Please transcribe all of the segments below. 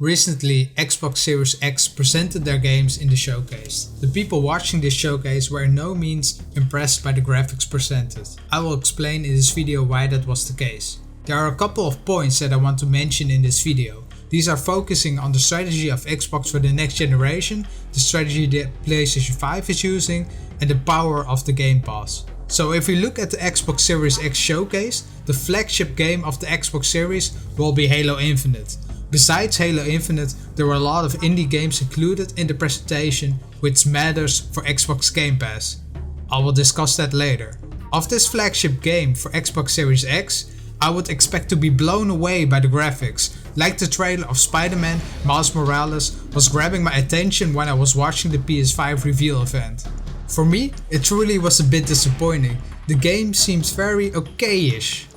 Recently, Xbox Series X presented their games in the showcase. The people watching this showcase were in no means impressed by the graphics presented. I will explain in this video why that was the case. There are a couple of points that I want to mention in this video. These are focusing on the strategy of Xbox for the next generation, the strategy that PlayStation 5 is using, and the power of the Game Pass. So if we look at the Xbox Series X showcase, the flagship game of the Xbox Series will be Halo Infinite. Besides Halo Infinite, there were a lot of indie games included in the presentation, which matters for Xbox Game Pass. I will discuss that later. Of this flagship game for Xbox Series X, I would expect to be blown away by the graphics. Like the trailer of Spider-Man Miles Morales was grabbing my attention when I was watching the PS5 reveal event. For me, it truly was a bit disappointing. The game seems very okay-ish.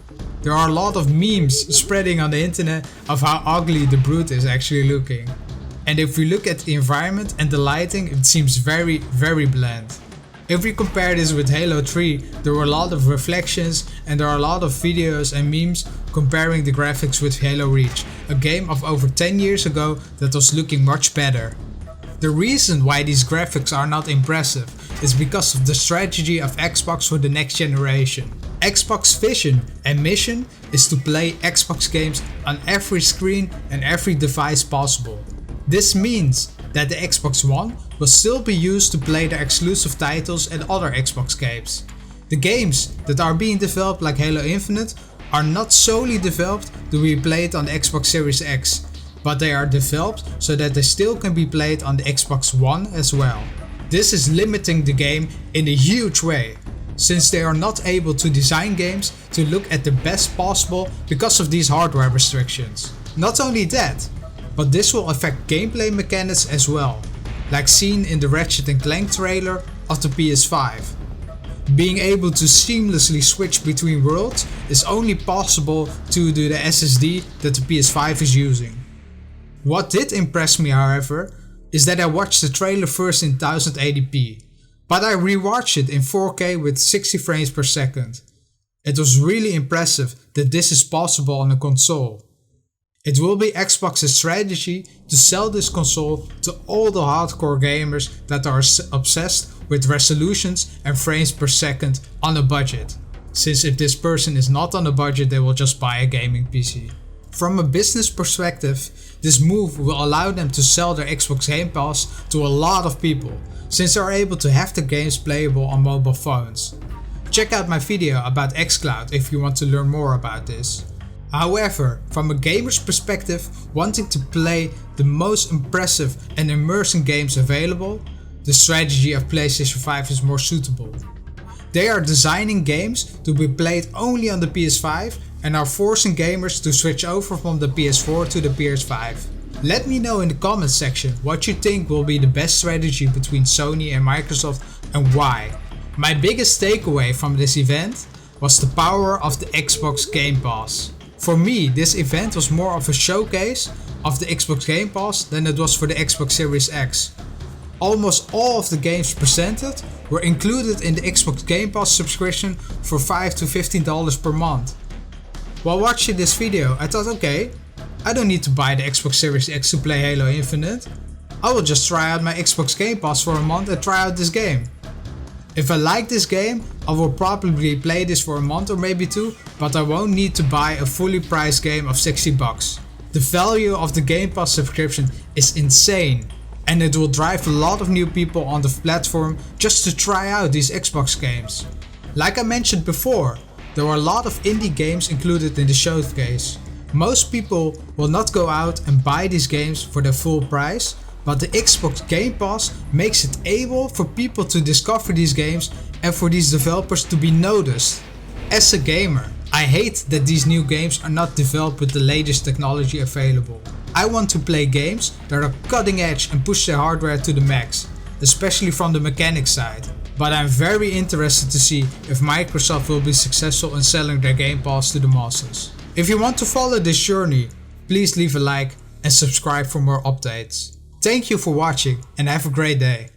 There are a lot of memes spreading on the internet of how ugly the Brute is actually looking. And if we look at the environment and the lighting, it seems very bland. If we compare this with Halo 3, there were a lot of reflections and there are a lot of videos and memes comparing the graphics with Halo Reach, a game of over 10 years ago that was looking much better. The reason why these graphics are not impressive is because of the strategy of Xbox for the next generation. Xbox vision and mission is to play Xbox games on every screen and every device possible. This means that the Xbox One will still be used to play their exclusive titles and other Xbox games. The games that are being developed like Halo Infinite are not solely developed to be played on the Xbox Series X, but they are developed so that they still can be played on the Xbox One as well. This is limiting the game in a huge way, since they are not able to design games to look at the best possible because of these hardware restrictions. Not only that, but this will affect gameplay mechanics as well, like seen in the Ratchet & Clank trailer of the PS5. Being able to seamlessly switch between worlds is only possible due to the SSD that the PS5 is using. What did impress me, however, is that I watched the trailer first in 1080p, but I rewatched it in 4K with 60 frames per second. It was really impressive that this is possible on a console. It will be Xbox's strategy to sell this console to all the hardcore gamers that are obsessed with resolutions and frames per second on a budget, since if this person is not on a budget, they will just buy a gaming PC. From a business perspective, this move will allow them to sell their Xbox Game Pass to a lot of people, since they are able to have the games playable on mobile phones. Check out my video about xCloud if you want to learn more about this. However, from a gamer's perspective, wanting to play the most impressive and immersive games available, the strategy of PlayStation 5 is more suitable. They are designing games to be played only on the PS5 and are forcing gamers to switch over from the PS4 to the PS5. Let me know in the comments section what you think will be the best strategy between Sony and Microsoft and why. My biggest takeaway from this event was the power of the Xbox Game Pass. For me, this event was more of a showcase of the Xbox Game Pass than it was for the Xbox Series X. Almost all of the games presented were included in the Xbox Game Pass subscription for $5 to $15 per month. While watching this video, I thought, okay, I don't need to buy the Xbox Series X to play Halo Infinite. I will just try out my Xbox Game Pass for a month and try out this game. If I like this game, I will probably play this for a month or maybe two, but I won't need to buy a fully priced game of $60. The value of the Game Pass subscription is insane, and it will drive a lot of new people on the platform just to try out these Xbox games. Like I mentioned before, there were a lot of indie games included in the showcase. Most people will not go out and buy these games for their full price, but the Xbox Game Pass makes it able for people to discover these games and for these developers to be noticed. As a gamer, I hate that these new games are not developed with the latest technology available. I want to play games that are cutting edge and push their hardware to the max, especially from the mechanics side. But I'm very interested to see if Microsoft will be successful in selling their Game Pass to the masses. If you want to follow this journey, please leave a like and subscribe for more updates. Thank you for watching and have a great day.